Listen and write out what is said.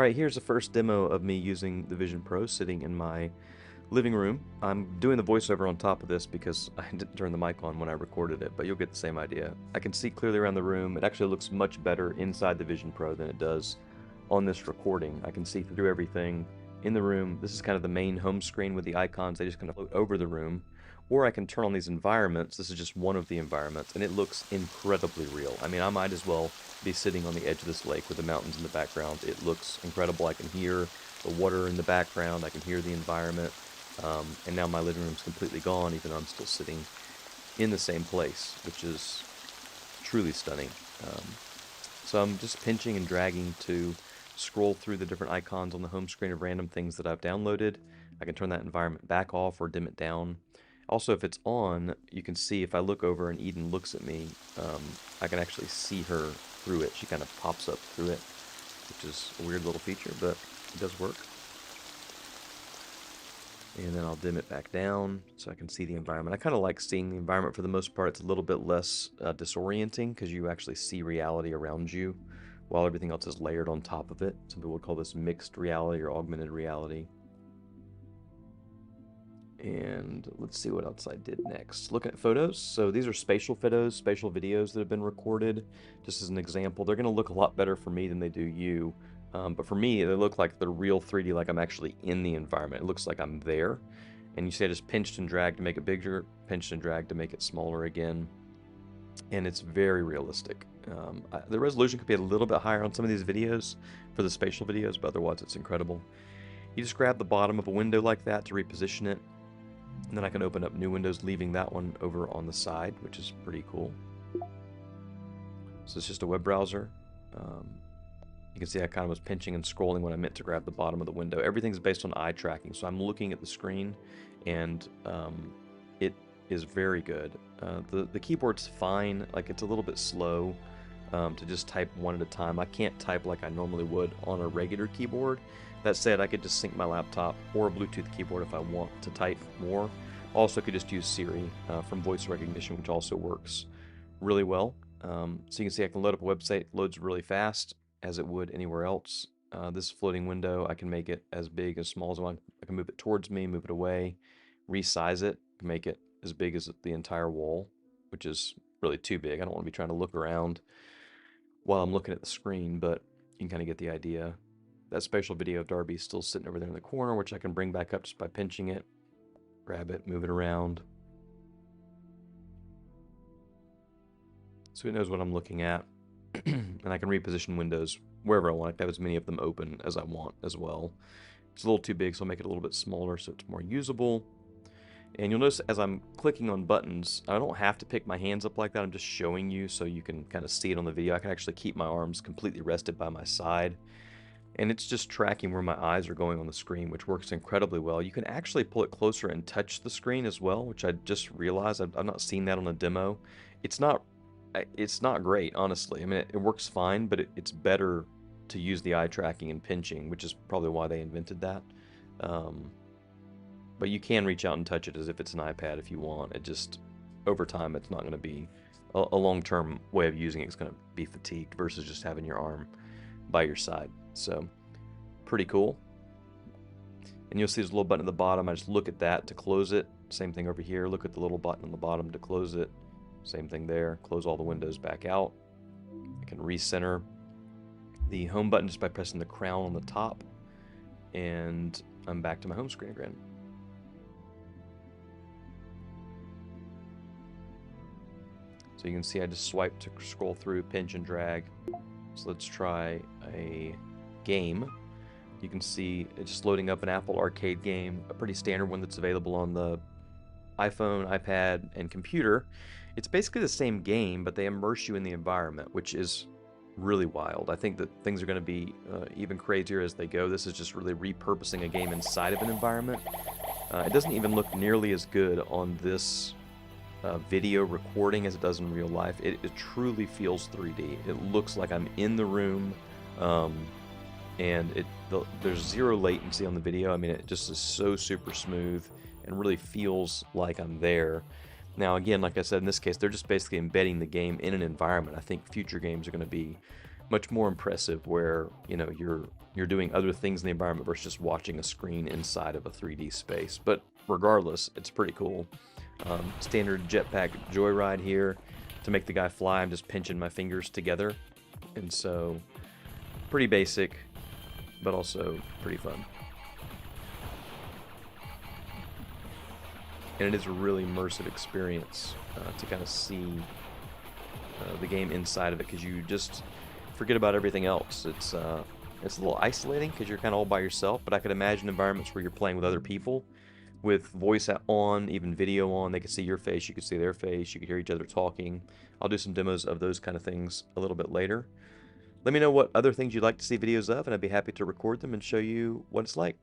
Alright, here's the first demo of me using the Vision Pro sitting in my living room. I'm doing the voiceover on top of this because I didn't turn the mic on when I recorded it, but you'll get the same idea. I can see clearly around the room. It actually looks much better inside the Vision Pro than it does on this recording. I can see through everything in the room. This is kind of the main home screen with the icons. They just kind of float over the room. Or I can turn on these environments. This is just one of the environments, and it looks incredibly real. I mean, I might as well be sitting on the edge of this lake with the mountains in the background. It looks incredible. I can hear the water in the background. I can hear the environment. And now my living room's completely gone, even though I'm still sitting in the same place, which is truly stunning. So I'm just pinching and dragging to scroll through the different icons on the home screen of random things that I've downloaded. I can turn that environment back off or dim it down. Also, if it's on, you can see if I look over and Eden looks at me, I can actually see her through it. She kind of pops up through it, which is a weird little feature, but it does work. And then I'll dim it back down so I can see the environment. I kind of like seeing the environment for the most part. It's a little bit less disorienting because you actually see reality around you while everything else is layered on top of it. Some people would call this mixed reality or augmented reality. And let's see what else I did next. Looking at photos. So these are spatial photos, spatial videos that have been recorded. Just as an example, they're going to look a lot better for me than they do you. But for me, they look like they're real 3D, like I'm actually in the environment. It looks like I'm there. And you see I just pinched and dragged to make it bigger, pinched and dragged to make it smaller again. And it's very realistic. The resolution could be a little bit higher on some of these videos for the spatial videos, but otherwise it's incredible. You just grab the bottom of a window like that to reposition it. And then I can open up new windows, leaving that one over on the side, which is pretty cool. So it's just a web browser. You can see I kind of was pinching and scrolling when I meant to grab the bottom of the window. Everything's based on eye tracking, so I'm looking at the screen, and it is very good. The keyboard's fine, like it's a little bit slow to just type one at a time. I can't type like I normally would on a regular keyboard. That said, I could just sync my laptop or a Bluetooth keyboard if I want to type more. Also could just use Siri from voice recognition, which also works really well. So you can see I can load up a website, it loads really fast as it would anywhere else. This floating window, I can make it as big, as small as I want. I can move it towards me, move it away, resize it, make it as big as the entire wall, which is really too big. I don't want to be trying to look around while I'm looking at the screen, but you can kind of get the idea. That spatial video of Darby is still sitting over there in the corner, which I can bring back up just by pinching it, grab it, move it around. So it knows what I'm looking at. And I can reposition windows wherever I want. I can have as many of them open as I want as well. It's a little too big, so I'll make it a little bit smaller so it's more usable. And you'll notice as I'm clicking on buttons, I don't have to pick my hands up like that. I'm just showing you so you can kind of see it on the video. I can actually keep my arms completely rested by my side. And it's just tracking where my eyes are going on the screen, which works incredibly well. You can actually pull it closer and touch the screen as well, which I just realized. I've not seen that on a demo. It's not great, honestly. I mean, it works fine, but it's better to use the eye tracking and pinching, which is probably why they invented that. But you can reach out and touch it as if it's an iPad if you want. It just, over time, it's not going to be a long-term way of using it. It's going to be fatigued versus just having your arm by your side. So, pretty cool. And you'll see there's a little button at the bottom. I just look at that to close it. Same thing over here. Look at the little button on the bottom to close it. Same thing there. Close all the windows back out. I can recenter the home button just by pressing the crown on the top. And I'm back to my home screen again. So you can see I just swipe to scroll through, pinch and drag. So let's try a game. You can see it's just loading up an Apple Arcade game, a pretty standard one that's available on the iPhone, iPad, and computer. It's basically the same game, but they immerse you in the environment, which is really wild. I think that things are going to be even crazier as they go. This is just really repurposing a game inside of an environment. It doesn't even look nearly as good on this video recording as it does in real life. It truly feels 3D. It looks like I'm in the room, and there's zero latency on the video. I mean, it just is so super smooth and really feels like I'm there. Now again, like I said, in this case, they're just basically embedding the game in an environment. I think future games are going to be much more impressive where, you know, you're doing other things in the environment versus just watching a screen inside of a 3D space. But regardless, it's pretty cool. Standard jetpack joyride here. To make the guy fly, I'm just pinching my fingers together. And so, pretty basic, but also pretty fun. And it is a really immersive experience to kind of see the game inside of it, because you just forget about everything else. It's a little isolating because you're kind of all by yourself, but I could imagine environments where you're playing with other people with voice on, even video on. They could see your face, you could see their face, you could hear each other talking. I'll do some demos of those kind of things a little bit later. Let me know what other things you'd like to see videos of, and I'd be happy to record them and show you what it's like.